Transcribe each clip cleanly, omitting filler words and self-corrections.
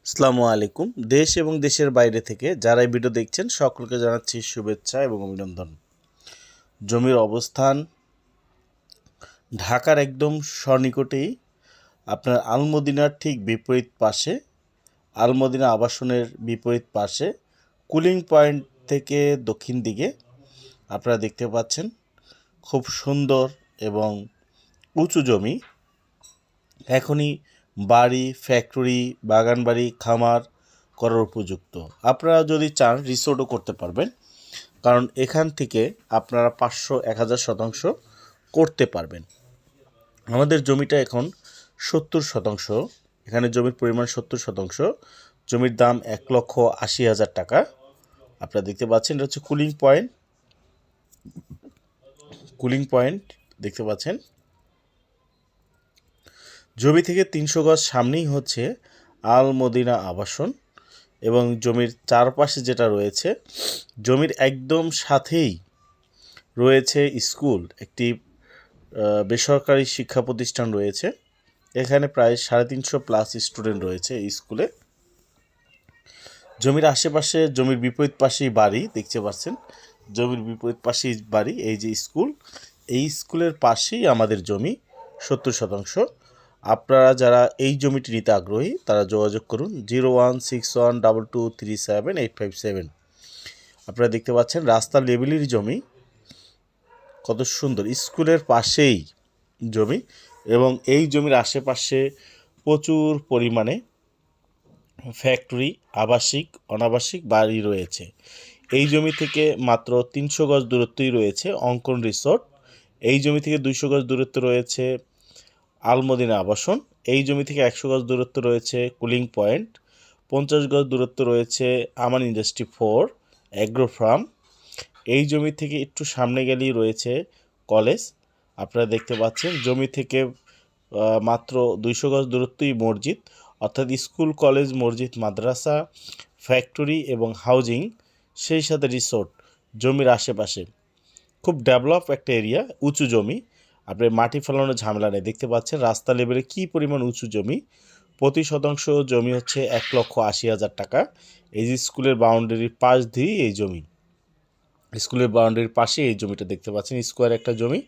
আসসালামু আলাইকুম। দেশ এবং দেশের বাইরে থেকে যারা এই ভিডিও দেখছেন সকলকে জানাচ্ছি শুভেচ্ছা এবং অভিনন্দন। জমির অবস্থান ঢাকার একদম সন্নিকটেই, আপনার আলমদিনার ঠিক বিপরীত পাশে, আলমদিনা আবাসনের বিপরীত পাশে, কুলিং পয়েন্ট থেকে দক্ষিণ দিকে আপনারা দেখতে পাচ্ছেন খুব সুন্দর এবং উঁচু জমি। এখনই বাড়ি, ফ্যাক্টরি, বাগানবাড়ি, খামার করার উপযুক্ত। আপনারা যদি চান রিসোর্টও করতে পারবেন, কারণ এখান থেকে আপনারা 500-1000 শতাংশ করতে পারবেন। আমাদের জমিটা এখন 70%। এখানে জমির পরিমাণ 70%। জমির দাম 1,80,000 টাকা। আপনারা দেখতে পাচ্ছেন, এটা হচ্ছে কুলিং পয়েন্ট দেখতে পাচ্ছেন। জমি থেকে 300 গজ সামনেই হচ্ছে আলমদিনা আবাসন, এবং জমির চারপাশে যেটা রয়েছে, জমির একদম সাথেই রয়েছে স্কুল, একটি বেসরকারি শিক্ষা প্রতিষ্ঠান রয়েছে। এখানে প্রায় 350+ স্টুডেন্ট রয়েছে এই স্কুলে। জমির আশেপাশে, জমির বিপরীত পাশেই বাড়ি দেখতে পাচ্ছেন, জমির বিপরীত পাশেই বাড়ি। এই যে স্কুল, এই স্কুলের পাশেই আমাদের জমি 70%। আপনারা যারা এই জমিটি নিতে আগ্রহী তারা যোগাযোগ করুন 016122378857। আপনারা দেখতে পাচ্ছেন রাস্তা লেভেলের জমি, কত সুন্দর। স্কুলের পাশেই জমি, এবং এই জমির আশেপাশে প্রচুর পরিমাণে ফ্যাক্টরি, আবাসিক, অনাবাসিক বাড়ি রয়েছে। এই জমি থেকে মাত্র 300 গজ দূরত্বই রয়েছে অঙ্কন রিসোর্ট। এই জমি থেকে 200 গজ দূরত্ব রয়েছে আলমদিনা আবাসন। এই জমি থেকে 100 গজ দূরত্ব রয়েছে কুলিং পয়েন্ট। 50 গজ দূরত্ব রয়েছে আমান ইন্ডাস্ট্রি 4 অ্যাগ্রো ফার্ম। এই জমি থেকে একটু সামনে গেলেই রয়েছে কলেজ। আপনারা দেখতে পাচ্ছেন জমি থেকে মাত্র 200 গজ দূরত্বই মসজিদ, অর্থাৎ স্কুল, কলেজ, মসজিদ, মাদ্রাসা, ফ্যাক্টরি এবং হাউজিং, সেই সাথে রিসোর্ট জমির আশেপাশে। খুব ডেভেলপ একটা এরিয়া, উঁচু জমি। আপনার মাটি ফেলানোর ঝামেলা নেই। দেখতে পাচ্ছেন রাস্তা লেভেলে কী পরিমাণ উঁচু জমি। প্রতি শতাংশ জমি হচ্ছে 1,80,000 টাকা। এই যে স্কুলের বাউন্ডারির পাশ দিয়েই এই জমি, স্কুলের বাউন্ডারির পাশে এই জমিটা দেখতে পাচ্ছেন, স্কোয়ার একটা জমি।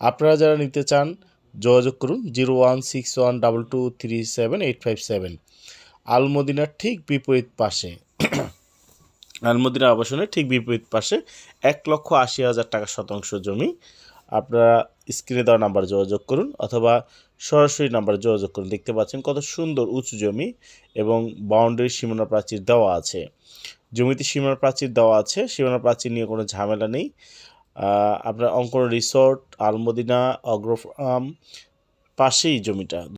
আপনারা যারা নিতে চান যোগাযোগ করুন 016122378857। আলমদিনার ঠিক বিপরীত পাশে, আলমদিনা আবাসনের ঠিক বিপরীত পাশে 1,80,000 টাকা শতাংশ জমি। আপনারা স্ক্রিনে দেওয়া নাম্বার যোগাযোগ করুন, অথবা সরাসরি নাম্বার যোগাযোগ করুন। দেখতে পাচ্ছেন কত সুন্দর উঁচু জমি, এবং বাউন্ডারি সীমানা প্রাচীর দেওয়া আছে। জমিতে সীমানা প্রাচীর দেওয়া আছে, সীমানা প্রাচীর নিয়ে কোনো ঝামেলা নেই। আপনার অঙ্কন রিসোর্ট, আলমদিনা অ্যাগ্রো ফার্ম পাশেই জমিটা।